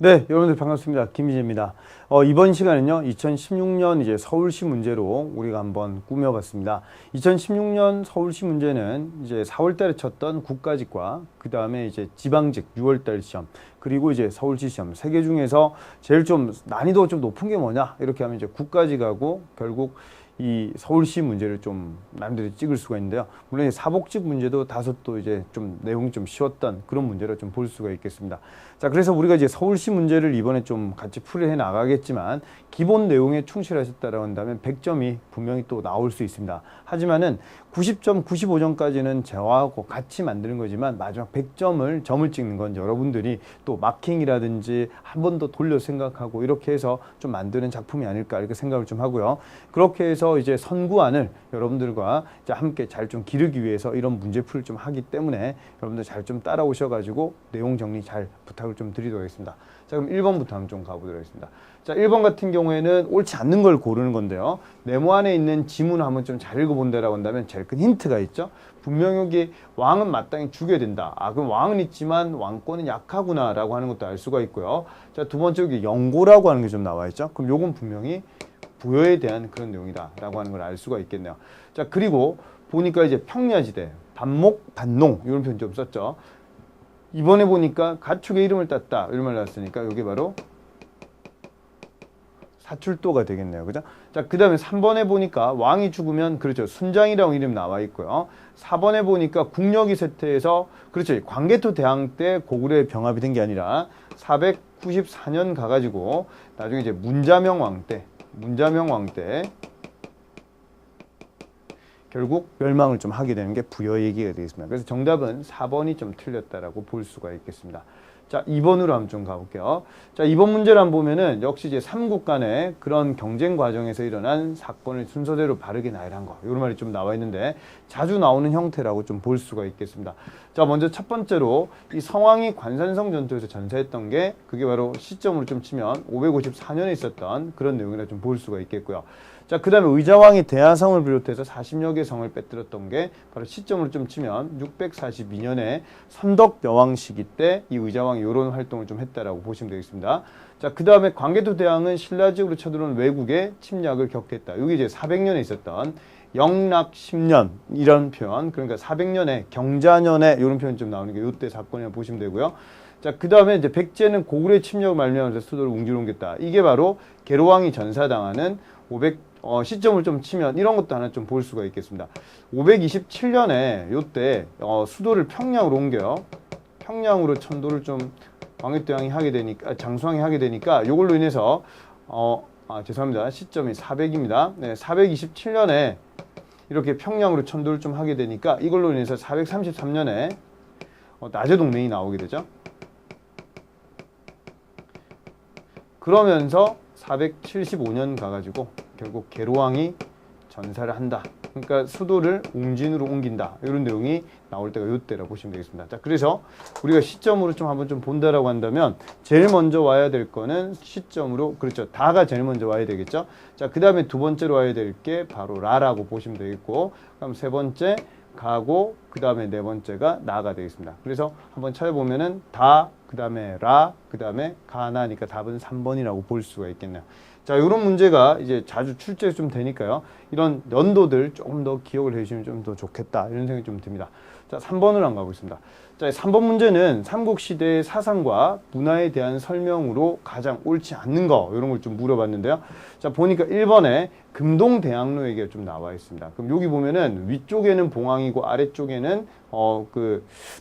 네, 여러분들 반갑습니다. 김희재입니다. 이번 시간은요, 2016년 이제 서울시 문제로 우리가 한번 꾸며봤습니다. 2016년 서울시 문제는 이제 4월 달에 쳤던 국가직과 그 다음에 이제 지방직 6월 달 시험, 그리고 이제 서울시 시험 세 개 중에서 제일 좀 난이도가 좀 높은 게 뭐냐? 이렇게 하면 이제 국가직하고 결국 이 서울시 문제를 좀 남들이 찍을 수가 있는데요. 물론 이 사복직 문제도 다소 또 이제 좀 내용이 좀 쉬웠던 그런 문제로 좀 볼 수가 있겠습니다. 자, 그래서 우리가 이제 서울시 문제를 이번에 좀 같이 풀이해 나가겠지만 기본 내용에 충실하셨다라고 한다면 100점이 분명히 또 나올 수 있습니다. 하지만은 90점, 95점까지는 저하고 같이 만드는 거지만 마지막 100점을 점을 찍는 건 여러분들이 또 마킹이라든지 한 번 더 돌려 생각하고 이렇게 해서 좀 만드는 작품이 아닐까 이렇게 생각을 좀 하고요. 그렇게 해서 이제 선구안을 여러분들과 이제 함께 잘 좀 기르기 위해서 이런 문제풀이를 좀 하기 때문에 여러분들 잘 좀 따라오셔가지고 내용 정리 잘 부탁을 좀 드리도록 하겠습니다. 자, 그럼 1번부터 한번 좀 가보도록 하겠습니다. 자, 1번 같은 경우에는 옳지 않는 걸 고르는 건데요. 네모 안에 있는 지문을 한번 좀 잘 읽어본다라고 한다면 제일 큰 힌트가 있죠. 분명히 여기 왕은 마땅히 죽여야 된다. 아, 그럼 왕은 있지만 왕권은 약하구나 라고 하는 것도 알 수가 있고요. 자, 두 번째 여기 영고라고 하는 게 좀 나와 있죠. 그럼 요건 분명히 부여에 대한 그런 내용이다 라고 하는 걸 알 수가 있겠네요. 자, 그리고 보니까 이제 평야지대, 반목, 반농 이런 표현 좀 썼죠. 이번에 보니까 가축의 이름을 땄다 이런 말 나왔으니까 이게 바로 사출도가 되겠네요. 그죠? 자, 그 다음에 3번에 보니까 왕이 죽으면 그렇죠. 순장이라고 이름 나와 있고요. 4번에 보니까 국력이 쇠퇴해서 그렇죠. 광개토 대항 때 고구려의 병합이 된 게 아니라 494년 가가지고 나중에 이제 문자명 왕 때 결국 멸망을 좀 하게 되는 게 부여 얘기가 되겠습니다. 그래서 정답은 4번이 좀 틀렸다라고 볼 수가 있겠습니다. 자, 2번으로 한번 좀 가볼게요. 자, 2번 문제를 한번 보면은 역시 이제 삼국 간의 그런 경쟁 과정에서 일어난 사건을 순서대로 바르게 나열한 거. 이런 말이 좀 나와 있는데 자주 나오는 형태라고 좀 볼 수가 있겠습니다. 자, 먼저 첫 번째로 이 성왕이 관산성 전투에서 전사했던 게 그게 바로 시점으로 좀 치면 554년에 있었던 그런 내용이라 좀 볼 수가 있겠고요. 자, 그 다음에 의자왕이 대하성을 비롯해서 40여 개 성을 빼뜨렸던 게 바로 시점으로 좀 치면 642년에 선덕여왕 시기 때 이 의자왕이 이런 활동을 좀 했다라고 보시면 되겠습니다. 자, 그 다음에 광개토 대왕은 신라지역으로 쳐들어온 외국의 침략을 격퇴했다. 이게 이제 400년에 있었던 영락 10년 이런 표현, 그러니까 400년에 경자년에 이런 표현 좀 나오는 게 이때 사건이라고 보시면 되고요. 자, 그 다음에 이제 백제는 고구려의 침략을 말미암아서 수도를 웅지로 옮겼다. 이게 바로 계로왕이 전사당하는 시점을 좀 치면 이런 것도 하나 좀 볼 수가 있겠습니다. 527년에 요때 수도를 평양으로 옮겨요. 평양으로 천도를 좀 광개토왕이 하게 되니까 장수왕이 하게 되니까 요걸로 인해서 죄송합니다. 시점이 400입니다. 네, 427년에 이렇게 평양으로 천도를 좀 하게 되니까 이걸로 인해서 433년에 나제 동맹이 나오게 되죠. 그러면서 475년 가가지고 결국 계로왕이 전사를 한다. 그러니까 수도를 웅진으로 옮긴다. 이런 내용이 나올 때가 이때라고 보시면 되겠습니다. 자, 그래서 우리가 시점으로 좀 한번 좀 본다라고 한다면 제일 먼저 와야 될 거는 시점으로 그렇죠. 다가 제일 먼저 와야 되겠죠. 자, 그 다음에 두 번째로 와야 될 게 바로 라라고 보시면 되겠고, 그럼 세 번째 가고 그 다음에 네 번째가 나가 되겠습니다. 그래서 한번 찾아보면은 다, 그 다음에 라, 그 다음에 가나니까 답은 3번이라고 볼 수가 있겠네요. 자, 이런 문제가 이제 자주 출제 좀 되니까요. 이런 연도들 조금 더 기억을 해주시면 좀 더 좋겠다. 이런 생각이 좀 듭니다. 자, 3번으로 한번 가보겠습니다. 자, 3번 문제는 삼국시대의 사상과 문화에 대한 설명으로 가장 옳지 않는 거, 이런 걸 좀 물어봤는데요. 자, 보니까 1번에 금동대학로 얘기가 좀 나와 있습니다. 그럼 여기 보면은 위쪽에는 봉황이고 아래쪽에는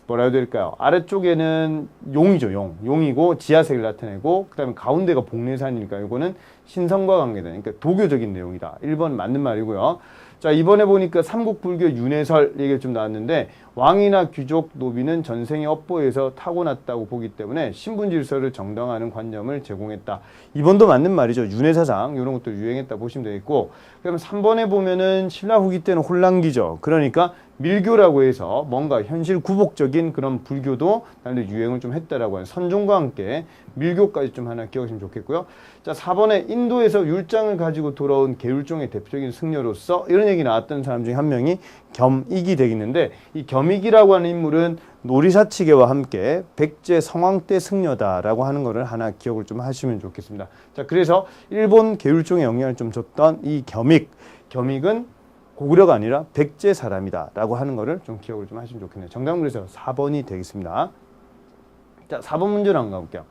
뭐라 해야 될까요? 아래쪽에는 용이죠, 용. 용이고 지하색을 나타내고 그다음에 가운데가 복례산이니까 이거는 신성과 관계다. 그러니까 도교적인 내용이다. 1번 맞는 말이고요. 자, 이번에 보니까 삼국불교 윤회설 얘기가 좀 나왔는데 왕이나 귀족, 노비는 전생의 업보에서 타고났다고 보기 때문에 신분질서를 정당화하는 관념을 제공했다. 이번도 맞는 말이죠. 윤회사상 이런 것도 유행했다 보시면 되겠고, 그럼 3번에 보면은 신라 후기 때는 혼란기죠. 그러니까 밀교라고 해서 뭔가 현실 구복적인 그런 불교도 나름대로 유행을 좀 했다라고 하는 선종과 함께 밀교까지 좀 하나 기억하시면 좋겠고요. 자, 4번에 인도에서 율장을 가지고 돌아온 계율종의 대표적인 승려로서 이런 얘기 나왔던 사람 중에 한 명이 겸익이 되겠는데, 이 겸익이라고 하는 인물은 노리사치계와 함께 백제 성왕 때 승려다라고 하는 거를 하나 기억을 좀 하시면 좋겠습니다. 자, 그래서 일본 계율종에 영향을 좀 줬던 이 겸익은 고구려가 아니라 백제 사람이다 라고 하는 거를 좀 기억을 좀 하시면 좋겠네요. 정답은 그래서 4번이 되겠습니다. 자, 4번 문제로 한번 가볼게요.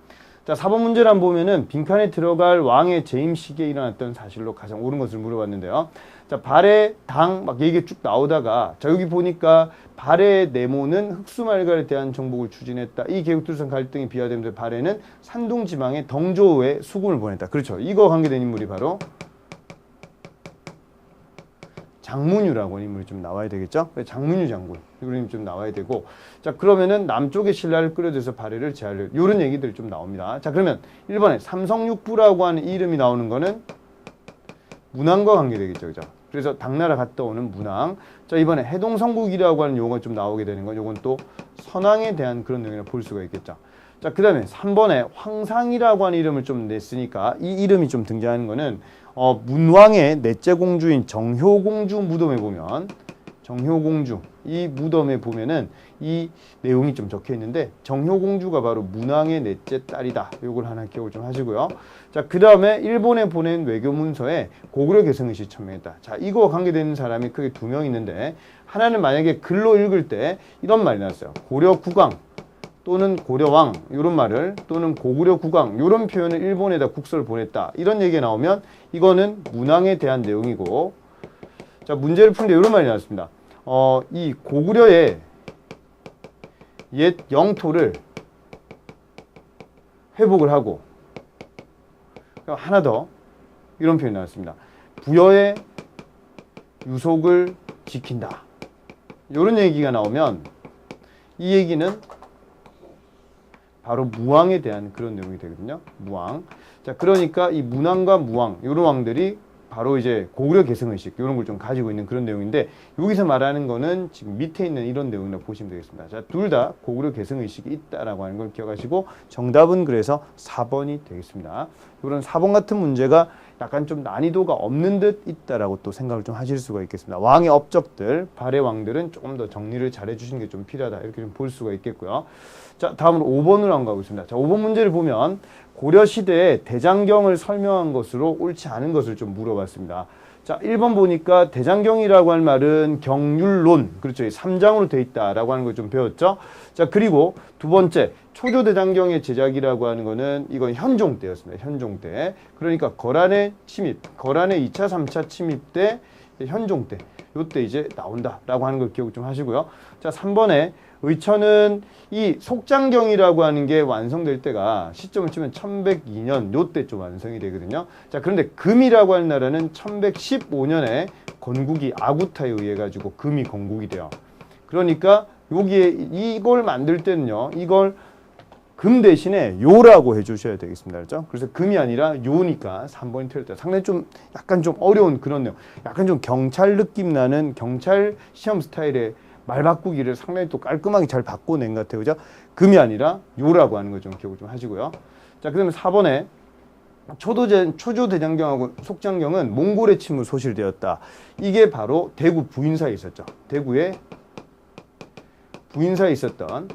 자, 4번 문제를 한번 보면은 빈칸에 들어갈 왕의 재임 시기에 일어났던 사실로 가장 옳은 것을 물어봤는데요. 자, 발해, 당 막 얘기 쭉 나오다가, 자, 여기 보니까 발해의 네모는 흑수말갈에 대한 정복을 추진했다. 이 계획투성 갈등이 비화되면서 발해는 산동 지방의 덩조에 수군을 보냈다. 그렇죠. 이거 관계된 인물이 바로 장문유라고 하는 인물이 좀 나와야 되겠죠. 장문유 장군 이런 인물이 좀 나와야 되고, 자, 그러면은 남쪽의 신라를 끌어들여서 발해를 제하려, 이런 얘기들이 좀 나옵니다. 자, 그러면 1번에 삼성육부라고 하는 이름이 나오는 거는 문왕과 관계되겠죠, 그죠? 그래서 당나라 갔다 오는 문왕. 자, 이번에 해동성국이라고 하는 용어가 좀 나오게 되는 건, 요건 또 선왕에 대한 그런 내용을 볼 수가 있겠죠. 자, 그 다음에 3번에 황상이라고 하는 이름을 좀 냈으니까 이 이름이 좀 등장하는 거는 문왕의 넷째 공주인 정효공주 무덤에 보면, 정효공주 이 무덤에 보면은 이 내용이 좀 적혀 있는데, 정효공주가 바로 문왕의 넷째 딸이다. 요걸 하나 기억을 좀 하시고요. 자, 그 다음에 일본에 보낸 외교 문서에 고구려 개성의식 천명했다. 자, 이거와 관계되는 사람이 크게 두 명 있는데, 하나는 만약에 글로 읽을 때 이런 말이 나왔어요. 고려 국왕 또는 고려왕 이런 말을, 또는 고구려 국왕 이런 표현을 일본에다 국서를 보냈다, 이런 얘기가 나오면 이거는 문왕에 대한 내용이고, 자, 문제를 푸는데 이런 말이 나왔습니다. 이 고구려의 옛 영토를 회복을 하고, 하나 더 이런 표현이 나왔습니다. 부여의 유속을 지킨다, 이런 얘기가 나오면 이 얘기는 바로 무왕에 대한 그런 내용이 되거든요. 무왕. 자, 그러니까 이 문왕과 무왕, 이런 왕들이 바로 이제 고구려 개성의식 이런 걸 좀 가지고 있는 그런 내용인데, 여기서 말하는 거는 지금 밑에 있는 이런 내용이라고 보시면 되겠습니다. 자, 둘 다 고구려 개성의식이 있다라고 하는 걸 기억하시고, 정답은 그래서 4번이 되겠습니다. 이런 4번 같은 문제가 약간 좀 난이도가 없는 듯 있다라고 또 생각을 좀 하실 수가 있겠습니다. 왕의 업적들, 발해 왕들은 조금 더 정리를 잘 해주시는 게 좀 필요하다, 이렇게 좀 볼 수가 있겠고요. 자, 다음으로 5번으로 한번 가보겠습니다. 자, 5번 문제를 보면 고려시대에 대장경을 설명한 것으로 옳지 않은 것을 좀 물어봤습니다. 자, 1번 보니까 대장경이라고 할 말은 경률론, 그렇죠. 3장으로 돼 있다라고 하는 걸 좀 배웠죠. 자, 그리고 두 번째, 초조대장경의 제작이라고 하는 거는 이건 현종 때였습니다. 현종 때. 그러니까 거란의 침입, 거란의 2차, 3차 침입 때, 현종 때, 요때 이제 나온다라고 하는 걸 기억 좀 하시고요. 자, 3번에 의천은 이 속장경이라고 하는 게 완성될 때가 시점을 치면 1102년 요때 좀 완성이 되거든요. 자, 그런데 금이라고 하는 나라는 1115년에 건국이 아구타에 의해 가지고 금이 건국이 돼요. 그러니까 여기에 이걸 만들 때는요, 이걸 금 대신에 요라고 해주셔야 되겠습니다. 그렇죠? 그래서 금이 아니라 요니까 3번이 틀렸다. 상당히 좀 약간 좀 어려운 그런 내용, 약간 좀 경찰 느낌 나는 경찰 시험 스타일의 말 바꾸기를 상당히 또 깔끔하게 잘 바꿔낸 것 같아요. 그죠? 금이 아니라 요라고 하는 거 좀 기억을 좀 하시고요. 자, 그 다음에 4번에 초조대장경하고 속장경은 몽골의 침으로 소실되었다. 이게 바로 대구 부인사에 있었죠. 대구에 부인사에 있었던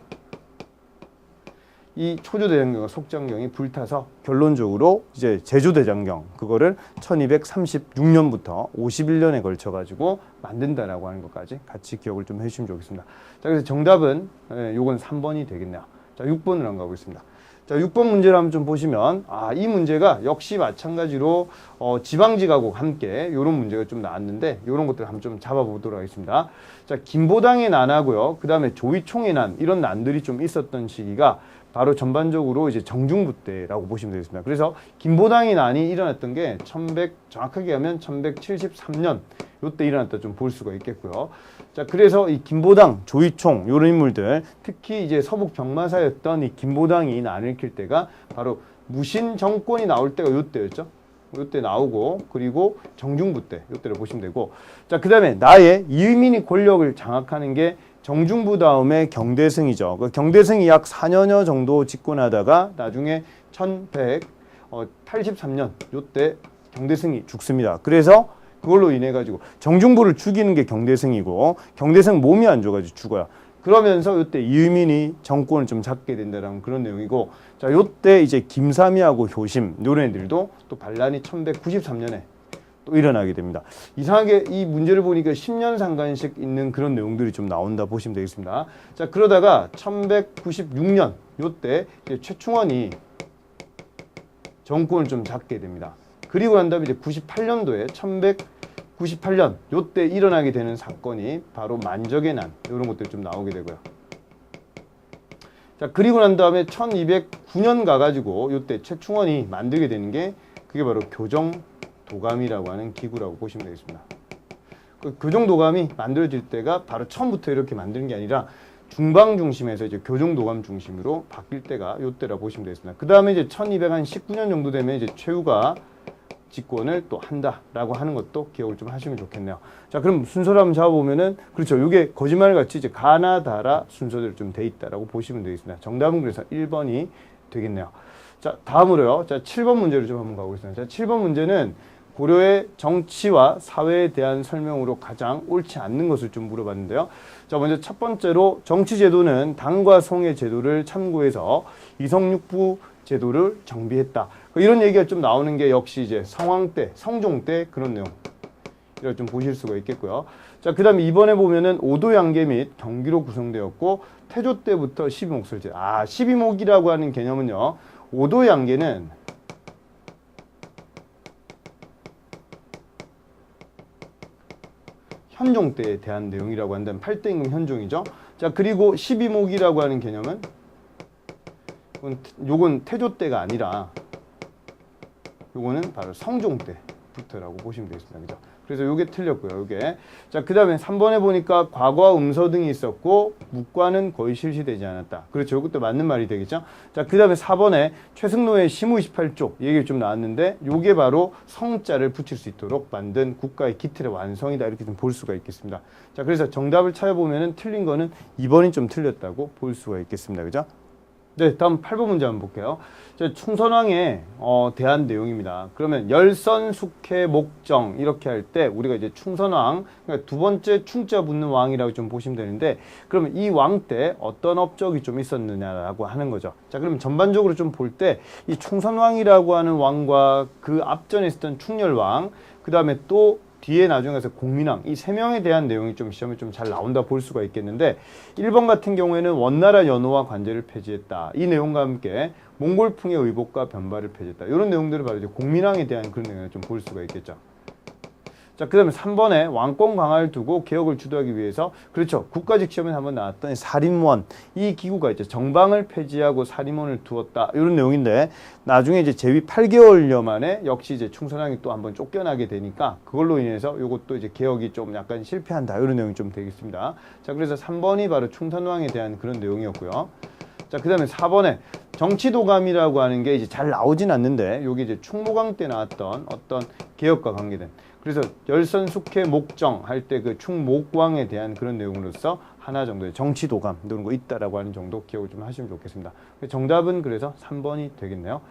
이 초조대장경과 속장경이 불타서 결론적으로 이제 제조대장경, 그거를 1236년부터 51년에 걸쳐 가지고 만든다라고 하는 것까지 같이 기억을 좀 해주시면 좋겠습니다. 자, 그래서 정답은 요건 3번이 되겠네요. 자, 6번으로 한번 가보겠습니다. 자, 6번 문제를 한번 좀 보시면, 이 문제가 역시 마찬가지로 지방직하고 함께 이런 문제가 좀 나왔는데, 이런 것들을 한번 좀 잡아보도록 하겠습니다. 자, 김보당의 난하고요, 그 다음에 조이총의 난, 이런 난들이 좀 있었던 시기가 바로 전반적으로 이제 정중부 때라고 보시면 되겠습니다. 그래서 김보당의 난이 일어났던 게 정확하게 하면 1173년 요때 일어났다 좀 볼 수가 있겠고요. 자, 그래서 이 김보당, 조이총 이런 인물들, 특히 이제 서북 병마사였던 이 김보당이 난을 일으킬 때가 바로 무신 정권이 나올 때가 요때였죠. 요때 나오고, 그리고 정중부 때 요때를 보시면 되고, 자, 그 다음에 나의 이의민이 권력을 장악하는 게 정중부 다음에 경대승이죠. 그 경대승이 약 4년여 정도 집권하다가 나중에 1183년 요때 경대승이 죽습니다. 그래서 그걸로 인해 가지고 정중부를 죽이는 게 경대승이고, 경대승 몸이 안 좋아가지고 죽어요. 그러면서 요때 이의민이 정권을 좀 잡게 된다는 그런 내용이고, 자, 요때 이제 김삼이하고 효심 요런 애들도 또 반란이 1193년에 또 일어나게 됩니다. 이상하게 이 문제를 보니까 10년 상관씩 있는 그런 내용들이 좀 나온다 보시면 되겠습니다. 자, 그러다가 1196년 요때 이제 최충원이 정권을 좀 잡게 됩니다. 그리고 난 다음에 이제 98년도에 1198년 요때 일어나게 되는 사건이 바로 만적의 난, 이런 것들이 좀 나오게 되고요. 자, 그리고 난 다음에 1209년 가가지고 요때 최충원이 만들게 되는 게 그게 바로 교정도감이라고 하는 기구라고 보시면 되겠습니다. 그 교정도감이 만들어질 때가 바로 처음부터 이렇게 만드는 게 아니라 중방 중심에서 이제 교정도감 중심으로 바뀔 때가 요때라고 보시면 되겠습니다. 그 다음에 이제 1219년 정도 되면 이제 최후가 집권을 또 한다라고 하는 것도 기억을 좀 하시면 좋겠네요. 자, 그럼 순서를 한번 잡아보면은, 그렇죠. 이게 거짓말같이 이제 가나다라 순서대로 좀 돼 있다라고 보시면 되겠습니다. 정답은 그래서 1번이 되겠네요. 자, 다음으로요. 자, 7번 문제로 좀 한번 가보겠습니다. 자, 7번 문제는 고려의 정치와 사회에 대한 설명으로 가장 옳지 않는 것을 좀 물어봤는데요. 자, 먼저 첫 번째로 정치제도는 당과 송의 제도를 참고해서 이성육부 제도를 정비했다. 이런 얘기가 좀 나오는 게 역시 이제 성왕 때, 성종 때 그런 내용. 이걸 좀 보실 수가 있겠고요. 자, 그 다음에 이번에 보면은 오도양계 및 경기로 구성되었고, 태조 때부터 12목설제. 아, 12목이라고 하는 개념은요, 오도양계는 현종 때에 대한 내용이라고 한다면 8대 임금 현종이죠. 자, 그리고 12목이라고 하는 개념은 요건 태조 때가 아니라 요거는 바로 성종 때부터라고 보시면 되겠습니다. 그죠? 그래서 요게 틀렸고요. 요게. 자, 그 다음에 3번에 보니까 과거와 음서 등이 있었고 묵과는 거의 실시되지 않았다. 그렇죠. 요것도 맞는 말이 되겠죠. 자, 그 다음에 4번에 최승로의 시무 28조 얘기 좀 나왔는데 요게 바로 성자를 붙일 수 있도록 만든 국가의 기틀의 완성이다. 이렇게 좀 볼 수가 있겠습니다. 자, 그래서 정답을 찾아보면은 틀린 거는 2번이 좀 틀렸다고 볼 수가 있겠습니다. 그죠? 네, 다음 8번 문제 한번 볼게요. 충선왕에 대한 내용입니다. 그러면 열선, 숙회, 목정 이렇게 할 때 우리가 이제 충선왕, 그러니까 두 번째 충자 붙는 왕이라고 좀 보시면 되는데, 그러면 이 왕 때 어떤 업적이 좀 있었느냐라고 하는 거죠. 자, 그러면 전반적으로 좀 볼 때 이 충선왕이라고 하는 왕과 그 앞전에 있었던 충렬왕, 그 다음에 또 뒤에 나중에 가서 공민왕, 이 세 명에 대한 내용이 좀 시험에 좀 잘 나온다 볼 수가 있겠는데, 1번 같은 경우에는 원나라 연호와 관제를 폐지했다. 이 내용과 함께 몽골풍의 의복과 변발을 폐지했다. 이런 내용들을 바로 이제 공민왕에 대한 그런 내용을 좀 볼 수가 있겠죠. 자, 그 다음에 3번에 왕권 강화를 두고 개혁을 주도하기 위해서, 그렇죠. 국가직 시험에 한번 나왔던 사림원, 이 기구가 이제 정방을 폐지하고 사림원을 두었다. 이런 내용인데, 나중에 이제 재위 8개월여 만에 역시 이제 충선왕이 또 한번 쫓겨나게 되니까 그걸로 인해서 이것도 이제 개혁이 좀 약간 실패한다. 이런 내용이 좀 되겠습니다. 자, 그래서 3번이 바로 충선왕에 대한 그런 내용이었고요. 자, 그 다음에 4번에 정치도감이라고 하는 게 이제 잘 나오진 않는데, 여기 이제 충무강 때 나왔던 어떤 개혁과 관계된, 그래서 열선, 숙회, 목정 할 때 그 충목왕에 대한 그런 내용으로서 하나 정도의 정치도감 이런 거 있다라고 하는 정도 기억을 좀 하시면 좋겠습니다. 정답은 그래서 3번이 되겠네요.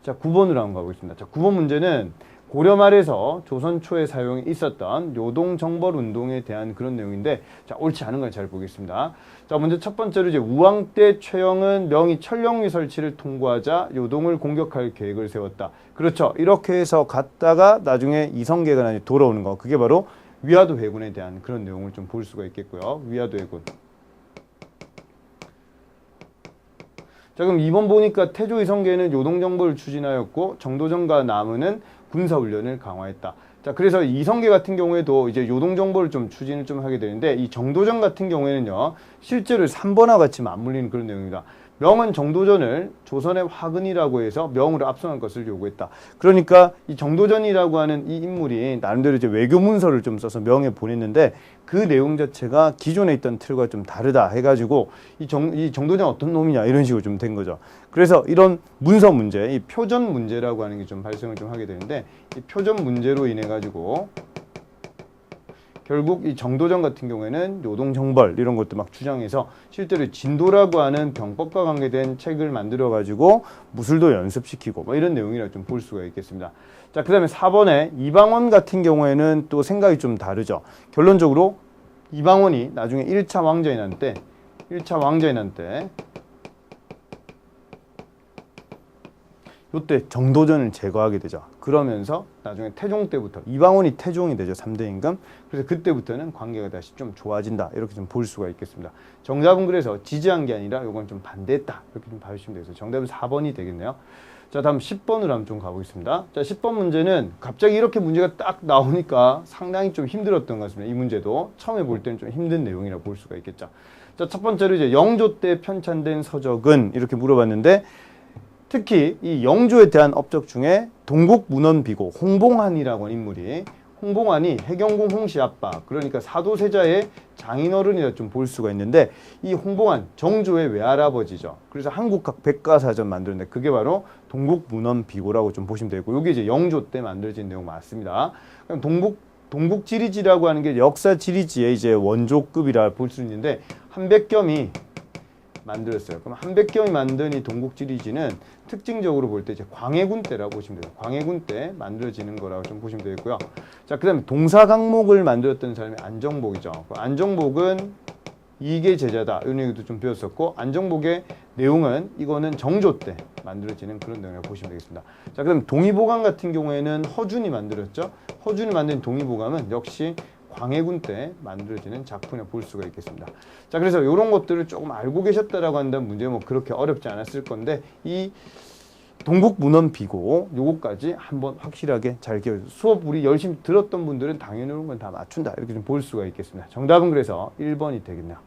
자, 9번으로 한번 가보겠습니다. 자, 9번 문제는 고려 말에서 조선 초에 사용이 있었던 요동정벌 운동에 대한 그런 내용인데, 자, 옳지 않은 걸 잘 보겠습니다. 자, 먼저 첫 번째로 이제 우왕 때 최영은 명의 천령위 설치를 통과하자 요동을 공격할 계획을 세웠다. 그렇죠. 이렇게 해서 갔다가 나중에 이성계가 돌아오는 거. 그게 바로 위화도 해군에 대한 그런 내용을 좀 볼 수가 있겠고요. 위화도 해군. 자, 그럼 2번 보니까 태조 이성계는 요동정벌을 추진하였고 정도전과 남은은 군사훈련을 강화했다. 자, 그래서 이성계 같은 경우에도 이제 요동정벌을 좀 추진을 좀 하게 되는데, 이 정도전 같은 경우에는요, 실제로 3번과 같이 맞물리는 그런 내용입니다. 명은 정도전을 조선의 화근이라고 해서 명으로 압송할 것을 요구했다. 그러니까 이 정도전이라고 하는 이 인물이 나름대로 이제 외교 문서를 좀 써서 명에 보냈는데 그 내용 자체가 기존에 있던 틀과 좀 다르다 해가지고 이 정도전 어떤 놈이냐 이런 식으로 좀 된 거죠. 그래서 이런 문서 문제, 이 표전 문제라고 하는 게 좀 발생을 좀 하게 되는데 이 표전 문제로 인해 가지고 결국 이 정도전 같은 경우에는 노동정벌 이런 것도 막 주장해서 실제로 진도라고 하는 병법과 관계된 책을 만들어 가지고 무술도 연습시키고 뭐 이런 내용이라 좀 볼 수가 있겠습니다. 자, 그 다음에 4번에 이방원 같은 경우에는 또 생각이 좀 다르죠. 결론적으로 이방원이 나중에 1차 왕자의 난 때 요때 정도전을 제거하게 되죠. 그러면서 나중에 태종 때부터 이방원이 태종이 되죠. 3대 임금. 그래서 그때부터는 관계가 다시 좀 좋아진다. 이렇게 좀 볼 수가 있겠습니다. 정답은 그래서 지지한 게 아니라 요건 좀 반대했다. 이렇게 좀 봐주시면 되겠어요. 정답은 4번이 되겠네요. 자, 다음 10번으로 한번 좀 가보겠습니다. 자, 10번 문제는 갑자기 이렇게 문제가 딱 나오니까 상당히 좀 힘들었던 것 같습니다. 이 문제도 처음에 볼 때는 좀 힘든 내용이라고 볼 수가 있겠죠. 자, 첫 번째로 이제 영조 때 편찬된 서적은 이렇게 물어봤는데 특히 이 영조에 대한 업적 중에 동국문헌비고 홍봉한이라고 하는 인물이 홍봉한이 해경궁 홍씨 아빠 그러니까 사도세자의 장인어른이라 좀 볼 수가 있는데 이 홍봉한 정조의 외할아버지죠. 그래서 한국각 백과사전 만드는데 그게 바로 동국문헌비고라고 좀 보시면 되고 이게 이제 영조 때 만들어진 내용 맞습니다. 그럼 동국지리지라고 하는 게 역사지리지의 이제 원조급이라 볼 수 있는데 한백겸이 만들었어요. 그럼 한백겸이 만든 이 동국지리지는 특징적으로 볼 때 이제 광해군 때라고 보시면 돼요. 광해군 때 만들어지는 거라고 좀 보시면 되겠고요. 자, 그다음에 동사강목을 만들었던 사람이 안정복이죠. 안정복은 이계 제자다 이런 얘기도 좀 배웠었고 안정복의 내용은 이거는 정조 때 만들어지는 그런 내용이라고 보시면 되겠습니다. 자, 그다음 동의보감 같은 경우에는 허준이 만들었죠. 허준이 만든 동의보감은 역시 광해군 때 만들어지는 작품이라 볼 수가 있겠습니다. 자, 그래서 이런 것들을 조금 알고 계셨다라고 한다면 문제 뭐 그렇게 어렵지 않았을 건데 이 동국문헌비고 요거까지 한번 확실하게 잘 기억해서 수업 우리 열심히 들었던 분들은 당연히 이런 건 다 맞춘다 이렇게 좀 볼 수가 있겠습니다. 정답은 그래서 1번이 되겠네요.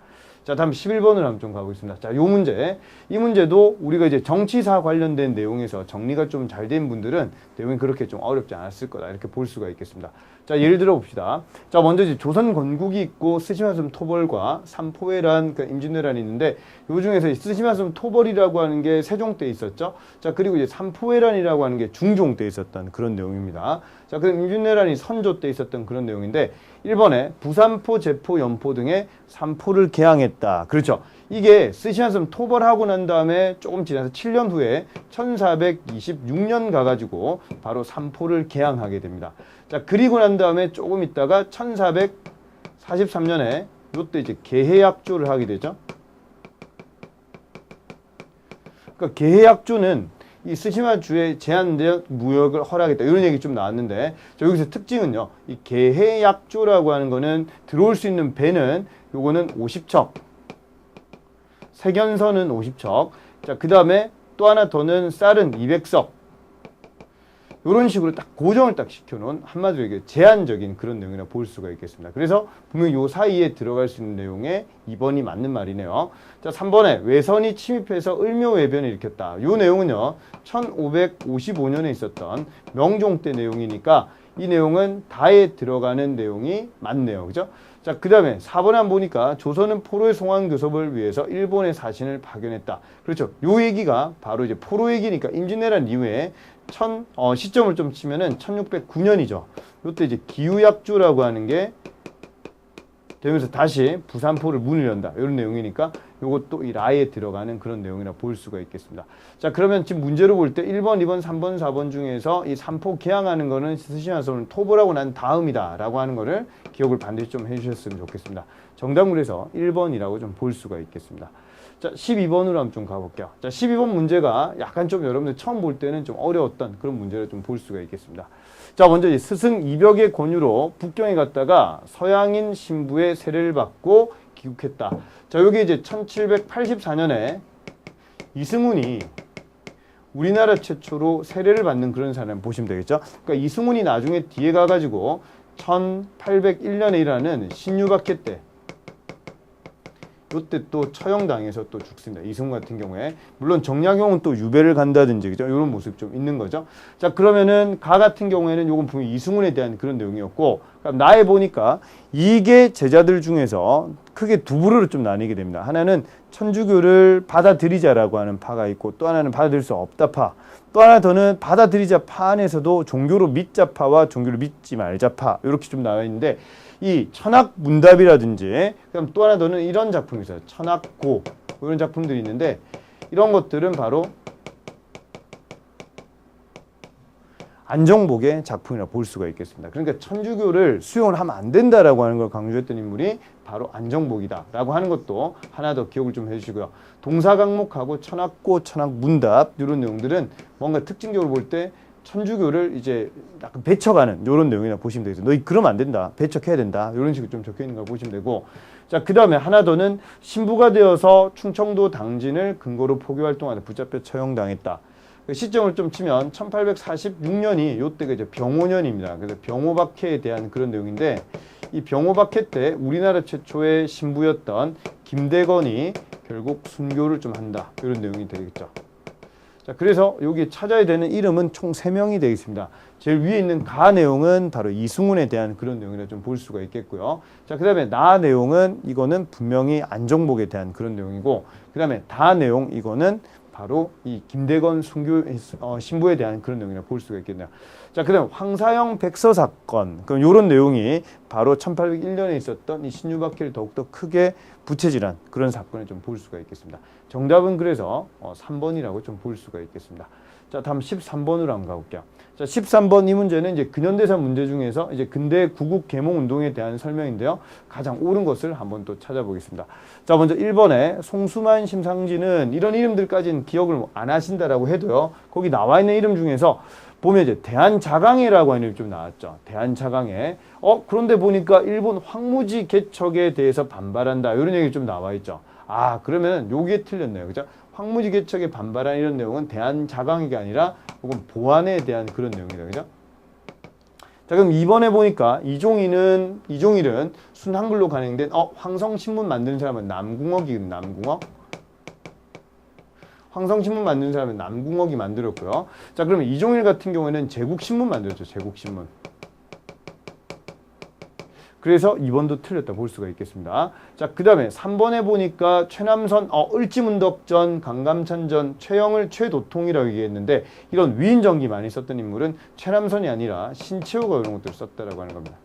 자, 다음 11번으로 한번 좀 가보겠습니다. 자, 요 문제. 이 문제도 우리가 이제 정치사 관련된 내용에서 정리가 좀 잘 된 분들은 내용이 그렇게 좀 어렵지 않았을 거다. 이렇게 볼 수가 있겠습니다. 자, 예를 들어 봅시다. 자, 먼저 이제 조선 건국이 있고 스시마섬 토벌과 삼포회란, 그러니까 임진왜란이 있는데 요 중에서 스시마섬 토벌이라고 하는 게 세종 때 있었죠. 자, 그리고 이제 삼포회란이라고 하는 게 중종 때 있었던 그런 내용입니다. 자, 그럼 임진왜란이 선조 때 있었던 그런 내용인데 1번에 부산포, 제포, 연포 등의 삼포를 개항했다. 그렇죠. 이게 스시마섬 토벌하고 난 다음에 조금 지나서 7년 후에 1426년 가가지고 바로 삼포를 개항하게 됩니다. 자, 그리고 난 다음에 조금 있다가 1443년에 요때 이제 개해약조를 하게 되죠. 그러니까 개해약조는 이 스시마주에 제한적 무역을 허락했다. 이런 얘기 좀 나왔는데, 자, 여기서 특징은요, 이 개해약조라고 하는 거는 들어올 수 있는 배는 요거는 50척, 세견선은 50척, 자, 그 다음에 또 하나 더는 쌀은 200석. 이런 식으로 딱 고정을 딱 시켜놓은 한마디로 이게 제한적인 그런 내용이라 볼 수가 있겠습니다. 그래서 분명히 요 사이에 들어갈 수 있는 내용에 2번이 맞는 말이네요. 자, 3번에 외선이 침입해서 을묘외변을 일으켰다. 요 내용은요, 1555년에 있었던 명종 때 내용이니까 이 내용은 다에 들어가는 내용이 맞네요. 그죠? 자, 그 다음에 4번에 한번 보니까 조선은 포로의 송환교섭을 위해서 일본의 사신을 파견했다. 그렇죠. 요 얘기가 바로 이제 포로 얘기니까 임진왜란 이후에 시점을 좀 치면은 1609년이죠. 요때 이제 기후약조라고 하는 게 되면서 다시 부산포를 문을 연다. 이런 내용이니까 요것도 이 라에 들어가는 그런 내용이라 볼 수가 있겠습니다. 자, 그러면 지금 문제로 볼 때 1번, 2번, 3번, 4번 중에서 이 삼포 개항하는 거는 스시마섬을 토벌하고 난 다음이다 라고 하는 거를 기억을 반드시 좀 해주셨으면 좋겠습니다. 정답은 그래서 1번이라고 좀 볼 수가 있겠습니다. 자, 12번으로 한번 좀 가볼게요. 자, 12번 문제가 약간 좀 여러분들 처음 볼 때는 좀 어려웠던 그런 문제를 좀 볼 수가 있겠습니다. 자, 먼저 이 스승 이벽의 권유로 북경에 갔다가 서양인 신부의 세례를 받고 귀국했다. 자, 여기 이제 1784년에 이승훈이 우리나라 최초로 세례를 받는 그런 사람 보시면 되겠죠. 그러니까 이승훈이 나중에 뒤에 가가지고 1801년에 일어나는 신유박해 때 요때 또 처형당해서 또 죽습니다. 이승우 같은 경우에. 물론 정약용은 또 유배를 간다든지, 그죠? 이런 모습이 좀 있는 거죠. 자, 그러면은 가 같은 경우에는 요건 분명히 이승훈에 대한 그런 내용이었고, 그럼 나에 보니까 이게 제자들 중에서 크게 두 부류로 좀 나뉘게 됩니다. 하나는 천주교를 받아들이자라고 하는 파가 있고, 또 하나는 받아들일 수 없다 파. 또 하나 더는 받아들이자 파 안에서도 종교로 믿자 파와 종교로 믿지 말자 파, 이렇게 좀 나와 있는데, 이 천학문답이라든지, 그럼 또 하나 더는 이런 작품이 있어요. 천학고, 이런 작품들이 있는데, 이런 것들은 바로 안정복의 작품이라 볼 수가 있겠습니다. 그러니까 천주교를 수용을 하면 안 된다라고 하는 걸 강조했던 인물이 바로 안정복이다라고 하는 것도 하나 더 기억을 좀 해주시고요. 동사강목하고 천학고, 천학문답 이런 내용들은 뭔가 특징적으로 볼 때 천주교를 이제 약간 배척하는 이런 내용이라 보시면 되겠습니다. 너희 그러면 안 된다, 배척해야 된다, 이런 식으로 좀 적혀 있는 걸 보시면 되고, 자, 그 다음에 하나 더는 신부가 되어서 충청도 당진을 근거로 포교 활동하다 붙잡혀 처형당했다. 시점을 좀 치면 1846년이 요때가 이제 병오년입니다. 그래서 병오박해에 대한 그런 내용인데, 이 병오박해 때 우리나라 최초의 신부였던 김대건이 결국 순교를 좀 한다, 이런 내용이 되겠죠. 자, 그래서 여기 찾아야 되는 이름은 총 3명이 되겠습니다. 제일 위에 있는 가 내용은 바로 이승훈에 대한 그런 내용이라 좀 볼 수가 있겠고요. 자, 그 다음에 나 내용은 이거는 분명히 안정복에 대한 그런 내용이고, 그 다음에 다 내용 이거는 바로 이 김대건 순교 신부에 대한 그런 내용이라 볼 수가 있겠네요. 자, 그 다음 황사형 백서 사건, 그럼 이런 내용이 바로 1801년에 있었던 이 신유박해를 더욱더 크게 부채질한 그런 사건을 좀 볼 수가 있겠습니다. 정답은 그래서 3번이라고 좀 볼 수가 있겠습니다. 자, 다음 13번으로 한번 가볼게요. 자, 13번 이 문제는 이제 근현대사 문제 중에서 이제 근대 구국 계몽 운동에 대한 설명인데요. 가장 옳은 것을 한번 또 찾아보겠습니다. 자, 먼저 1번에 송수만 심상지는 이런 이름들까지는 기억을 안 하신다라고 해도요. 거기 나와 있는 이름 중에서 보면 이제 대한자강회라고 하는 이름이 좀 나왔죠. 대한자강회. 그런데 보니까 일본 황무지 개척에 대해서 반발한다, 이런 얘기 좀 나와 있죠. 아, 그러면 요게 틀렸네요. 그죠? 황무지 개척에 반발한 이런 내용은 대한자강회가 아니라 혹은 보안에 대한 그런 내용이다. 그죠? 자, 그럼 2번에 보니까 이종일은 순한글로 간행된 황성신문 만드는 사람은 남궁옥이, 남궁옥. 황성신문 만드는 사람은 남궁옥이 만들었고요. 자, 그러면 이종일 같은 경우에는 제국신문 만들었죠. 제국신문. 그래서 2번도 틀렸다 볼 수가 있겠습니다. 자, 그 다음에 3번에 보니까 최남선, 을지문덕전, 강감찬전, 최영을 최도통이라고 얘기했는데, 이런 위인전기 많이 썼던 인물은 최남선이 아니라 신채호가 이런 것들을 썼다라고 하는 겁니다.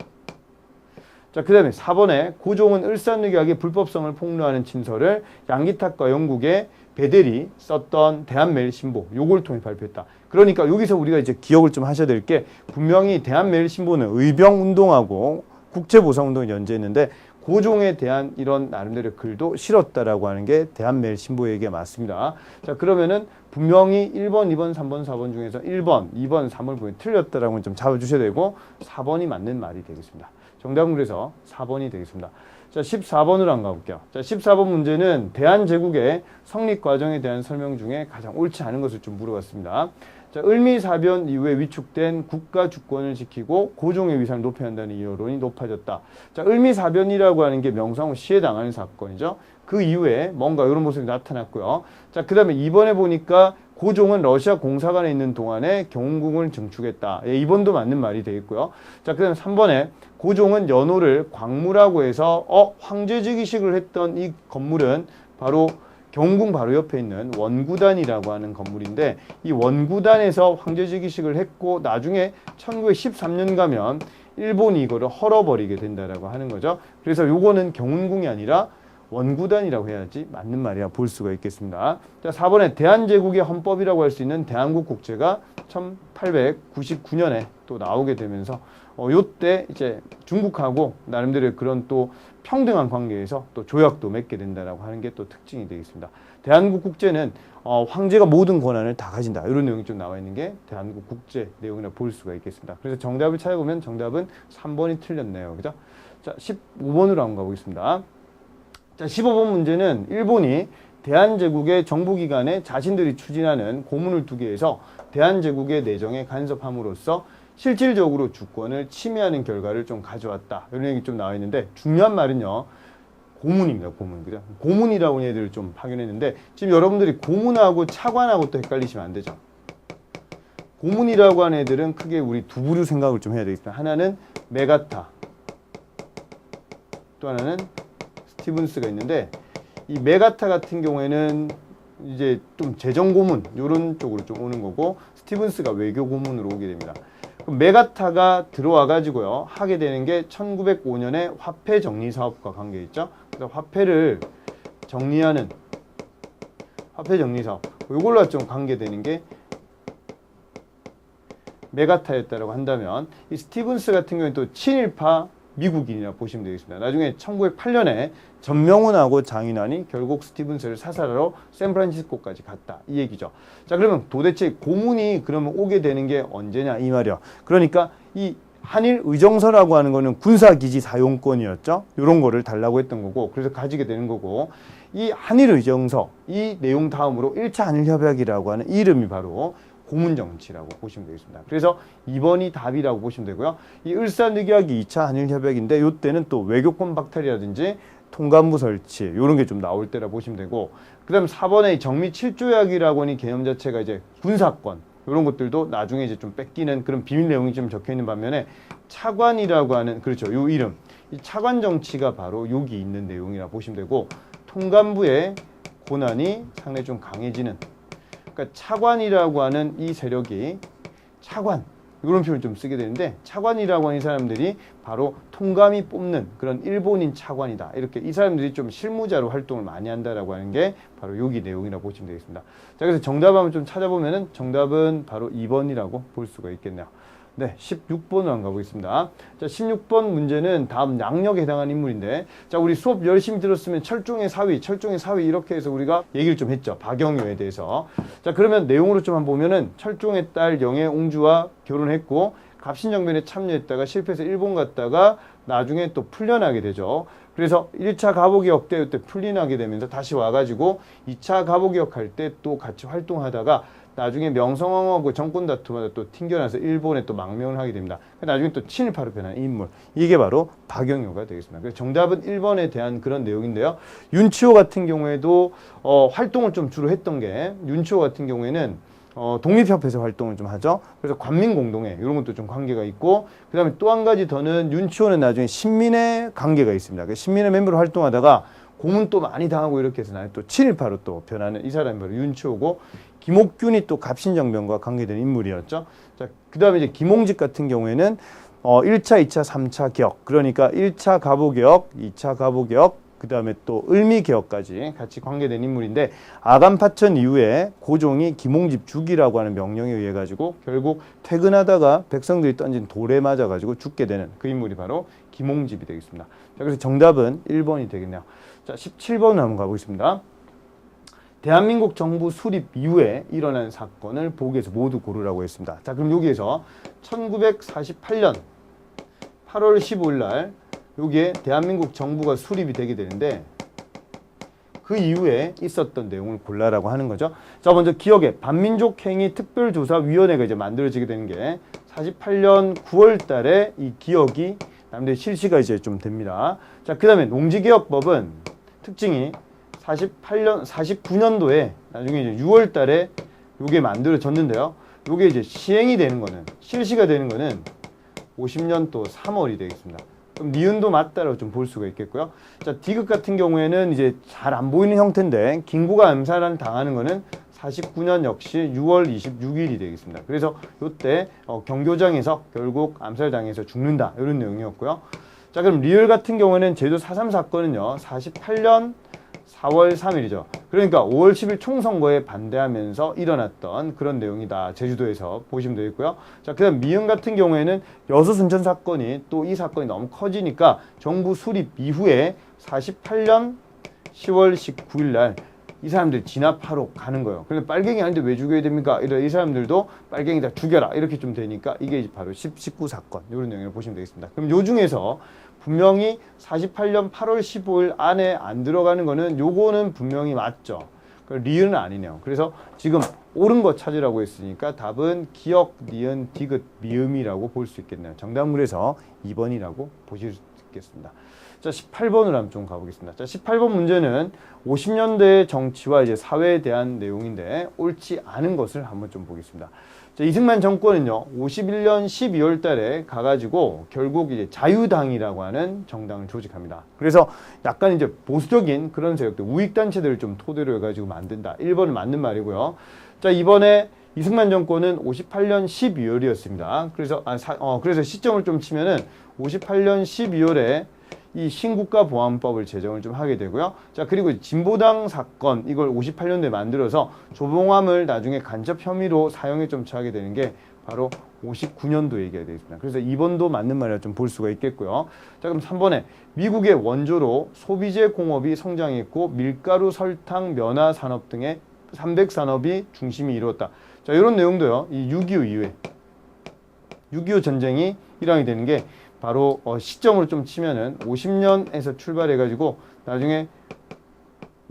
자, 그 다음에 4번에 고종은 을사늑약의 불법성을 폭로하는 친서를 양기탁과 영국의 베델이 썼던 대한매일신보, 요걸 통해 발표했다. 그러니까 여기서 우리가 이제 기억을 좀 하셔야 될 게, 분명히 대한매일신보는 의병운동하고 국제보상운동을 연재했는데 고종에 대한 이런 나름대로 글도 실었다라고 하는 게 대한매일신보의 얘기가 맞습니다. 자, 그러면은 분명히 1번, 2번, 3번, 4번 중에서 1번, 2번, 3번 보면 틀렸다라고 좀 잡아주셔야 되고, 4번이 맞는 말이 되겠습니다. 정답은 그래서 4번이 되겠습니다. 자, 14번으로 한번 가볼게요. 자, 14번 문제는 대한제국의 성립 과정에 대한 설명 중에 가장 옳지 않은 것을 좀 물어봤습니다. 자, 을미사변 이후에 위축된 국가 주권을 지키고 고종의 위상을 높여야 한다는 여론이 높아졌다. 자, 을미사변이라고 하는 게 명성황후 시해당하는 사건이죠. 그 이후에 뭔가 이런 모습이 나타났고요. 자, 그 다음에 2번에 보니까 고종은 러시아 공사관에 있는 동안에 경운궁을 증축했다. 예, 2번도 맞는 말이 되겠고요. 자, 그 다음에 3번에 고종은 연호를 광무라고 해서 황제직위식을 했던 이 건물은 바로 경운궁 바로 옆에 있는 원구단이라고 하는 건물인데, 이 원구단에서 황제직위식을 했고 나중에 1913년 가면 일본이 이거를 헐어버리게 된다라고 하는 거죠. 그래서 요거는 경운궁이 아니라 원구단이라고 해야지 맞는 말이야 볼 수가 있겠습니다. 자, 4번에 대한제국의 헌법이라고 할 수 있는 대한국 국제가 1899년에 또 나오게 되면서 요때 이제 중국하고 나름대로 그런 또 평등한 관계에서 또 조약도 맺게 된다라고 하는 게 또 특징이 되겠습니다. 대한국 국제는 황제가 모든 권한을 다 가진다, 이런 내용이 좀 나와 있는 게 대한국 국제 내용이라 볼 수가 있겠습니다. 그래서 정답을 찾아보면 정답은 3번이 틀렸네요. 그죠? 자, 15번으로 한번 가보겠습니다. 자, 15번 문제는 일본이 대한제국의 정부기관에 자신들이 추진하는 고문을 두게 해서 대한제국의 내정에 간섭함으로써 실질적으로 주권을 침해하는 결과를 좀 가져왔다, 이런 얘기 좀 나와 있는데, 중요한 말은요, 고문입니다. 고문. 그죠? 고문이라고 얘들을 좀 파견했는데 지금 여러분들이 고문하고 차관하고 또 헷갈리시면 안 되죠. 고문이라고 하는 애들은 크게 우리 두 부류 생각을 좀 해야 되겠습니다. 하나는 메가타, 또 하나는 스티븐스가 있는데 이 메가타 같은 경우에는 이제 좀 재정 고문 이런 쪽으로 좀 오는 거고 스티븐스가 외교 고문으로 오게 됩니다. 그럼 메가타가 들어와 가지고요 하게 되는 게 1905년에 화폐 정리 사업과 관계 있죠. 그래서 화폐를 정리하는 화폐 정리 사업 이걸로 좀 관계되는 게 메가타였다라고 한다면 이 스티븐스 같은 경우는 또 친일파 미국인이라 보시면 되겠습니다. 나중에 1908년에 전명훈하고 장인환이 결국 스티븐스를 사살하러 샌프란시스코까지 갔다 이 얘기죠. 자, 그러면 도대체 고문이 그러면 오게 되는 게 언제냐 이 말이야. 그러니까 이 한일 의정서라고 하는 거는 군사기지 사용권이었죠. 이런 거를 달라고 했던 거고 그래서 가지게 되는 거고 이 한일 의정서 이 내용 다음으로 1차 한일협약이라고 하는 이름이 바로 고문정치라고 보시면 되겠습니다. 그래서 2번이 답이라고 보시면 되고요. 이 을사늑약이 2차 한일협약인데 이때는 또 외교권 박탈이라든지 통감부 설치 이런 게 좀 나올 때라 보시면 되고 그 다음 4번의 정미 7조약이라고 하는 개념 자체가 이제 군사권 이런 것들도 나중에 이제 좀 뺏기는 그런 비밀 내용이 좀 적혀 있는 반면에 차관이라고 하는 그렇죠. 요 이름 이 차관 정치가 바로 여기 있는 내용이라 보시면 되고 통감부의 권한이 상당히 좀 강해지는 그러니까 차관이라고 하는 이 세력이 차관 이런 표현을 좀 쓰게 되는데 차관이라고 하는 이 사람들이 바로 통감이 뽑는 그런 일본인 차관이다. 이렇게 이 사람들이 좀 실무자로 활동을 많이 한다라고 하는 게 바로 여기 내용이라고 보시면 되겠습니다. 자, 그래서 정답 한번 좀 찾아보면은 정답은 바로 2번이라고 볼 수가 있겠네요. 네, 16번으로 한번 가보겠습니다. 자, 16번 문제는 다음 양력에 해당하는 인물인데, 자, 우리 수업 열심히 들었으면 철종의 사위 이렇게 해서 우리가 얘기를 좀 했죠. 박영효에 대해서. 자, 그러면 내용으로 좀 한번 보면은 철종의 딸 영애옹주와 결혼했고, 갑신정변에 참여했다가 실패해서 일본 갔다가 나중에 또 풀려나게 되죠. 그래서 1차 가보개혁 때 그때 풀려나게 되면서 다시 와가지고 2차 가보개혁 할 때 또 같이 활동하다가 나중에 명성황후하고 정권 다툼하다 또 튕겨나서 일본에 또 망명을 하게 됩니다. 나중에 또 친일파로 변한 인물. 이게 바로 박영효가 되겠습니다. 그래서 정답은 1번에 대한 그런 내용인데요. 윤치호 같은 경우에도 활동을 좀 주로 했던 게 윤치호 같은 경우에는 독립협회에서 활동을 좀 하죠. 그래서 관민공동회 이런 것도 좀 관계가 있고 그 다음에 또 한 가지 더는 윤치호는 나중에 신민의 관계가 있습니다. 그래서 신민의 멤버로 활동하다가 고문 또 많이 당하고 이렇게 해서 나중에 또 친일파로 또 변하는 이 사람이 바로 윤치호고 김옥균이 또 갑신정변과 관계된 인물이었죠. 자, 그 다음에 이제 김홍직 같은 경우에는 1차, 2차, 3차 개혁 그러니까 1차 가보개혁, 2차 가보개혁 그 다음에 또 을미개혁까지 같이 관계된 인물인데 아간파천 이후에 고종이 김홍집 죽이라고 하는 명령에 의해 가지고 결국 퇴근하다가 백성들이 던진 돌에 맞아 가지고 죽게 되는 그 인물이 바로 김홍집이 되겠습니다. 자, 그래서 정답은 1번이 되겠네요. 자, 17번 한번 가보겠습니다. 대한민국 정부 수립 이후에 일어난 사건을 보기에서 모두 고르라고 했습니다. 자, 그럼 여기에서 1948년 8월 15일 날 여기에 대한민국 정부가 수립이 되게 되는데 그 이후에 있었던 내용을 골라라고 하는 거죠. 자, 먼저 기억에 반민족행위 특별조사위원회가 이제 만들어지게 되는 게 48년 9월 달에 이 기억이 남들 실시가 이제 좀 됩니다. 자, 그 다음에 농지개혁법은 특징이 49년도에 나중에 이제 6월 달에 요게 만들어졌는데요. 요게 이제 시행이 되는 거는, 실시가 되는 거는 50년 또 3월이 되겠습니다. 그럼 니은도 맞다라고 좀 볼 수가 있겠고요. 자, 디귿 같은 경우에는 이제 잘 안 보이는 형태인데, 김구가 암살을 당하는 거는 49년 역시 6월 26일이 되겠습니다. 그래서 요때 경교장에서 결국 암살당해서 죽는다. 이런 내용이었고요. 자, 그럼 리을 같은 경우에는 제주 4.3 사건은요, 48년 4월 3일이죠. 그러니까 5월 10일 총선거에 반대하면서 일어났던 그런 내용이다. 제주도에서 보시면 되겠고요. 자, 그 다음 미은 같은 경우에는 여수 순천 사건이 또 이 사건이 너무 커지니까 정부 수립 이후에 48년 10월 19일 날 이 사람들이 진압하러 가는 거예요. 그런데 빨갱이 아닌데 왜 죽여야 됩니까? 이런 이 사람들도 빨갱이 다 죽여라. 이렇게 좀 되니까 이게 바로 19 사건. 이런 내용을 보시면 되겠습니다. 그럼 요 중에서 분명히 48년 8월 15일 안에 안 들어가는 거는 요거는 분명히 맞죠. 리은은 아니네요. 그래서 지금 옳은 거 찾으라고 했으니까 답은 기억, 니은, 디귿, 미음이라고 볼 수 있겠네요. 정답은 그래서 2번이라고 보실 수 있겠습니다. 자, 18번으로 한번 좀 가보겠습니다. 자, 18번 문제는 50년대 정치와 이제 사회에 대한 내용인데 옳지 않은 것을 한번 좀 보겠습니다. 자, 이승만 정권은요, 51년 12월 달에 가가지고 결국 이제 자유당이라고 하는 정당을 조직합니다. 그래서 약간 이제 보수적인 그런 세력들, 우익단체들을 좀 토대로 해가지고 만든다. 1번은 맞는 말이고요. 자, 이번에 이승만 정권은 58년 12월이었습니다. 그래서 시점을 좀 치면은 58년 12월에 이 신국가보안법을 제정을 좀 하게 되고요. 자, 그리고 진보당 사건, 이걸 58년도에 만들어서 조봉암을 나중에 간첩 혐의로 사형에 좀 처하게 되는 게 바로 59년도 얘기가 되겠습니다. 그래서 2번도 맞는 말이라 좀 볼 수가 있겠고요. 자, 그럼 3번에 미국의 원조로 소비재 공업이 성장했고 밀가루, 설탕, 면화 산업 등의 300 산업이 중심이 이루었다. 자, 이런 내용도요. 이 6.25 이후에 6.25 전쟁이 일어나게 되는 게 바로 시점으로 좀 치면은 50년에서 출발해가지고 나중에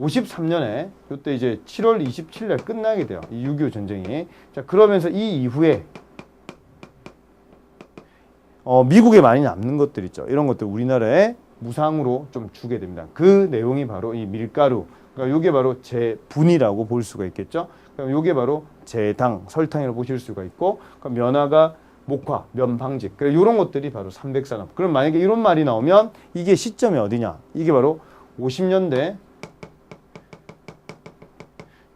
53년에 이때 이제 7월 27일 날 끝나게 돼요. 이 6.25 전쟁이. 자, 그러면서 이 이후에 미국에 많이 남는 것들 있죠. 이런 것들 우리나라에 무상으로 좀 주게 됩니다. 그 내용이 바로 이 밀가루. 그러니까 이게 바로 제분이라고 볼 수가 있겠죠. 그럼 이게 바로 제당, 설탕이라고 보실 수가 있고, 그러니까 면화가 목화, 면방직. 그래, 이런 것들이 바로 300산업. 그럼 만약에 이런 말이 나오면 이게 시점이 어디냐? 이게 바로 50년대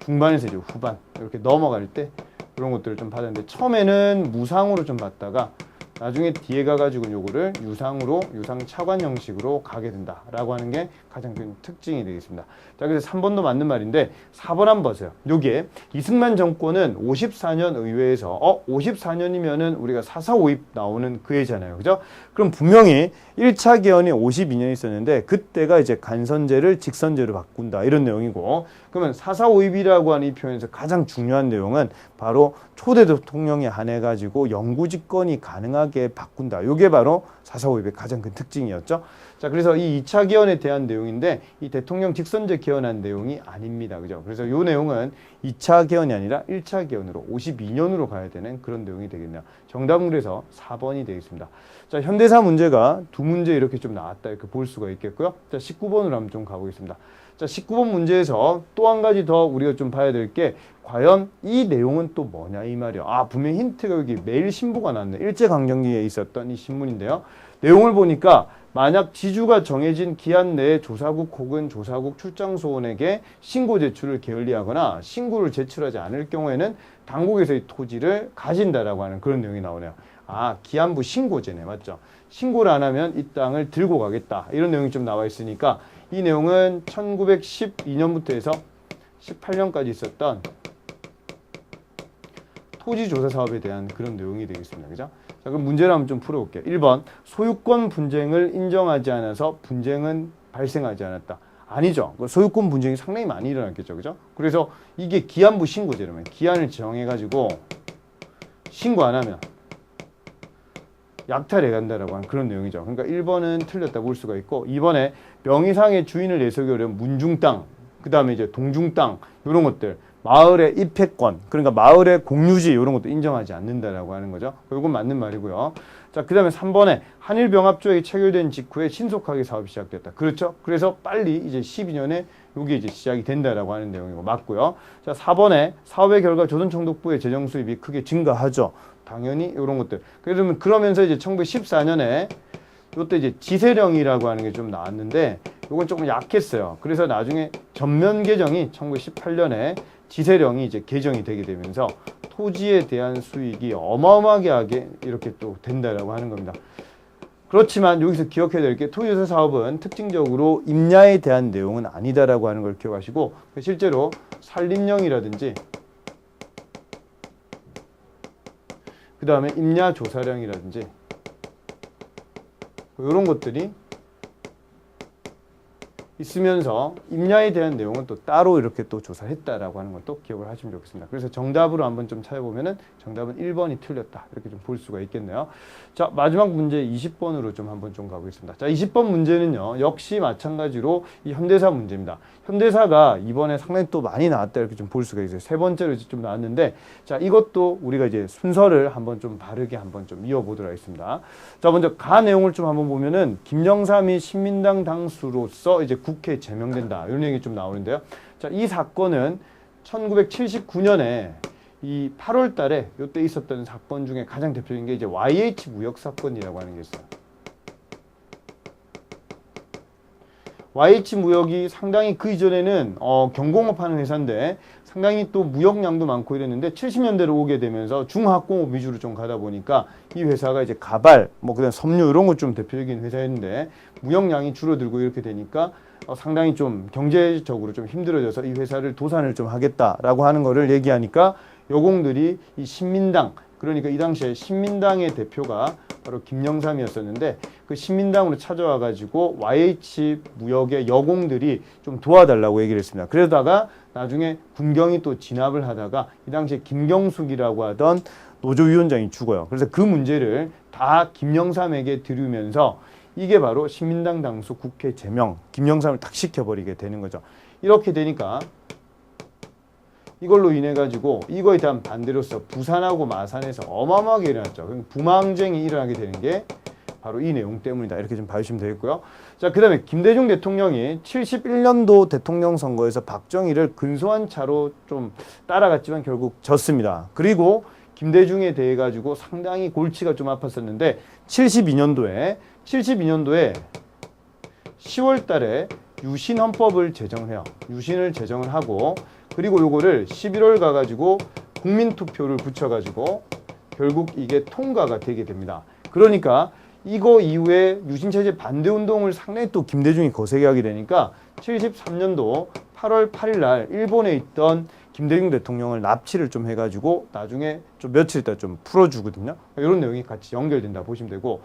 중반에서 이제 후반 이렇게 넘어갈 때 이런 것들을 좀 받았는데 처음에는 무상으로 좀 받다가 나중에 뒤에 가가지고 요거를 유상으로, 유상 차관 형식으로 가게 된다라고 하는 게 가장 큰 특징이 되겠습니다. 자, 그래서 3번도 맞는 말인데 4번 한번 보세요. 요게 이승만 정권은 54년 의회에서 54년이면은 우리가 4.4.5입 나오는 그 해잖아요. 그죠? 그럼 분명히 1차 개헌이 52년 있었는데 그때가 이제 간선제를 직선제로 바꾼다. 이런 내용이고 그러면 4.4.5입이라고 하는 이 표현에서 가장 중요한 내용은 바로 초대 대통령에 한해 가지고 영구집권이 가능하게 바꾼다. 이게 바로 4.4.5입의 가장 큰 특징이었죠. 자, 그래서 이 2차 개헌에 대한 내용인데 이 대통령 직선제 개헌한 내용이 아닙니다. 그죠? 그래서 이 내용은 2차 개헌이 아니라 1차 개헌으로 52년으로 가야 되는 그런 내용이 되겠네요. 정답은 그래서 4번이 되겠습니다. 자, 현대사 문제가 두 문제 이렇게 좀 나왔다 이렇게 볼 수가 있겠고요. 자, 19번으로 한번 좀 가보겠습니다. 자, 19번 문제에서 또 한 가지 더 우리가 좀 봐야 될 게 과연 이 내용은 또 뭐냐 이 말이야. 분명히 힌트가 여기 매일신보가 나왔네. 일제강점기에 있었던 이 신문인데요. 내용을 보니까 만약 지주가 정해진 기한 내에 조사국 혹은 조사국 출장소원에게 신고 제출을 게을리하거나 신고를 제출하지 않을 경우에는 당국에서 이 토지를 가진다라고 하는 그런 내용이 나오네요. 기한부 신고제네. 맞죠? 신고를 안 하면 이 땅을 들고 가겠다. 이런 내용이 좀 나와 있으니까 이 내용은 1912년부터 해서 18년까지 있었던 토지조사 사업에 대한 그런 내용이 되겠습니다. 그죠? 자, 그럼 문제를 한번 좀 풀어볼게요. 1번, 소유권 분쟁을 인정하지 않아서 분쟁은 발생하지 않았다. 아니죠. 소유권 분쟁이 상당히 많이 일어났겠죠. 그죠? 그래서 이게 기한부 신고제라면 기한을 정해가지고 신고 안 하면 약탈해 간다라고 하는 그런 내용이죠. 그러니까 1번은 틀렸다 볼 수가 있고 2번에 명의상의 주인을 내세우기 어려운 문중 땅, 그 다음에 이제 동중 땅 이런 것들 마을의 입회권, 그러니까 마을의 공유지 이런 것도 인정하지 않는다라고 하는 거죠. 이건 맞는 말이고요. 자, 그 다음에 3번에 한일병합조약이 체결된 직후에 신속하게 사업이 시작됐다. 그렇죠? 그래서 빨리 이제 12년에 이게 이제 시작이 된다라고 하는 내용이고 맞고요. 자, 4번에 사업의 결과 조선총독부의 재정 수입이 크게 증가하죠. 당연히 이런 것들. 그러면서 이제 1914년에 이때 이제 지세령이라고 하는 게 좀 나왔는데 이건 조금 약했어요. 그래서 나중에 전면 개정이 1918년에 지세령이 이제 개정이 되게 되면서 토지에 대한 수익이 어마어마하게 이렇게 또 된다라고 하는 겁니다. 그렇지만 여기서 기억해야 될 게 토지조사 사업은 특징적으로 임야에 대한 내용은 아니다라고 하는 걸 기억하시고 실제로 산림령이라든지 그 다음에 임야조사령이라든지 이런 것들이 있으면서 임야에 대한 내용은 또 따로 이렇게 또 조사했다라고 하는 것도 기억을 하시면 좋겠습니다. 그래서 정답으로 한번 좀 찾아보면은 정답은 1번이 틀렸다. 이렇게 좀 볼 수가 있겠네요. 자, 마지막 문제 20번으로 좀 한번 좀 가보겠습니다. 자, 20번 문제는요, 역시 마찬가지로 이 현대사 문제입니다. 현대사가 이번에 상당히 또 많이 나왔다. 이렇게 좀 볼 수가 있어요. 세 번째로 좀 나왔는데, 자, 이것도 우리가 이제 순서를 한번 좀 바르게 한번 좀 이어보도록 하겠습니다. 자, 먼저 가 내용을 좀 한번 보면은 김영삼이 신민당 당수로서 이제 국회에 제명된다. 이런 얘기 좀 나오는데요. 자, 이 사건은 1979년에 이 8월 달에 이때 있었던 사건 중에 가장 대표적인 게 이제 YH 무역 사건이라고 하는 게 있어요. YH 무역이 상당히 그 이전에는 경공업 하는 회사인데 상당히 또 무역량도 많고 이랬는데 70년대로 오게 되면서 중화학공업 위주로 좀 가다 보니까 이 회사가 이제 가발, 뭐 그다음 섬유 이런 것 좀 대표적인 회사였는데 무역량이 줄어들고 이렇게 되니까 상당히 좀 경제적으로 좀 힘들어져서 이 회사를 도산을 좀 하겠다라고 하는 거를 얘기하니까 여공들이 이 신민당, 그러니까 이 당시에 신민당의 대표가 바로 김영삼이었었는데 그 신민당으로 찾아와 가지고 YH 무역의 여공들이 좀 도와달라고 얘기를 했습니다. 그러다가 나중에 군경이 또 진압을 하다가 이 당시에 김경숙이라고 하던 노조위원장이 죽어요. 그래서 그 문제를 다 김영삼에게 들으면서 이게 바로 신민당 당수 국회 제명, 김영삼을 딱 시켜버리게 되는 거죠. 이렇게 되니까 이걸로 인해 가지고 이거에 대한 반대로서 부산하고 마산에서 어마어마하게 일어났죠. 그럼 부마항쟁이 일어나게 되는 게 바로 이 내용 때문이다. 이렇게 좀 봐주시면 되겠고요. 자, 그 다음에 김대중 대통령이 71년도 대통령 선거에서 박정희를 근소한 차로 좀 따라갔지만 결국 졌습니다. 그리고 김대중에 대해 가지고 상당히 골치가 좀 아팠었는데 72년도에 10월 달에 유신 헌법을 제정을 해요. 유신을 제정을 하고 그리고 요거를 11월 가가지고 국민투표를 붙여가지고 결국 이게 통과가 되게 됩니다. 그러니까 이거 이후에 유신체제 반대운동을 상당히 또 김대중이 거세게 하게 되니까 73년도 8월 8일 날 일본에 있던 김대중 대통령을 납치를 좀 해가지고 나중에 좀 며칠 있다 좀 풀어주거든요. 이런 내용이 같이 연결된다 보시면 되고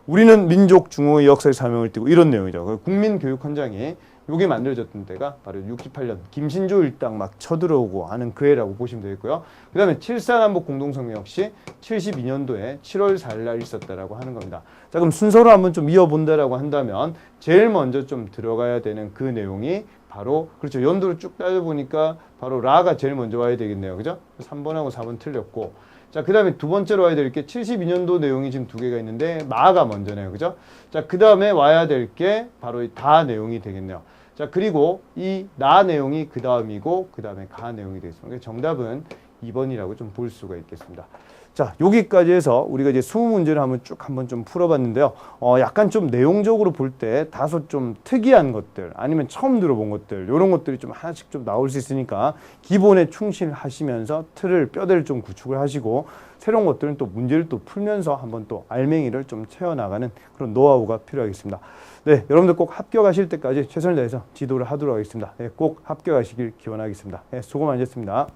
우리는 민족 중흥의 역사의 사명을 띠고 이런 내용이죠. 국민교육헌장이 요게 만들어졌던 때가 바로 68년 김신조 일당 막 쳐들어오고 하는 그 해라고 보시면 되겠고요. 그 다음에 7.4남북 공동성명 역시 72년도에 7월 4일 날 있었다라고 하는 겁니다. 자, 그럼 순서로 한번 좀 이어본다라고 한다면 제일 먼저 좀 들어가야 되는 그 내용이 바로 그렇죠. 연도를 쭉 따져보니까 바로 라가 제일 먼저 와야 되겠네요. 그죠? 3번하고 4번 틀렸고 자, 그 다음에 두 번째로 와야 될 게 72년도 내용이 지금 두 개가 있는데 마가 먼저네요. 그죠? 자, 그 다음에 와야 될 게 바로 이 다 내용이 되겠네요. 자, 그리고 이 나 내용이 그 다음이고 그 다음에 가 내용이 되겠습니다. 정답은 2번이라고 좀 볼 수가 있겠습니다. 자, 여기까지 해서 우리가 이제 20문제를 한번 좀 풀어봤는데요. 약간 좀 내용적으로 볼 때 다소 좀 특이한 것들 아니면 처음 들어본 것들 이런 것들이 좀 하나씩 좀 나올 수 있으니까 기본에 충실하시면서 뼈대를 좀 구축을 하시고 새로운 것들은 또 문제를 또 풀면서 한번 또 알맹이를 좀 채워나가는 그런 노하우가 필요하겠습니다. 네, 여러분들 꼭 합격하실 때까지 최선을 다해서 지도를 하도록 하겠습니다. 네, 꼭 합격하시길 기원하겠습니다. 네, 수고 많으셨습니다.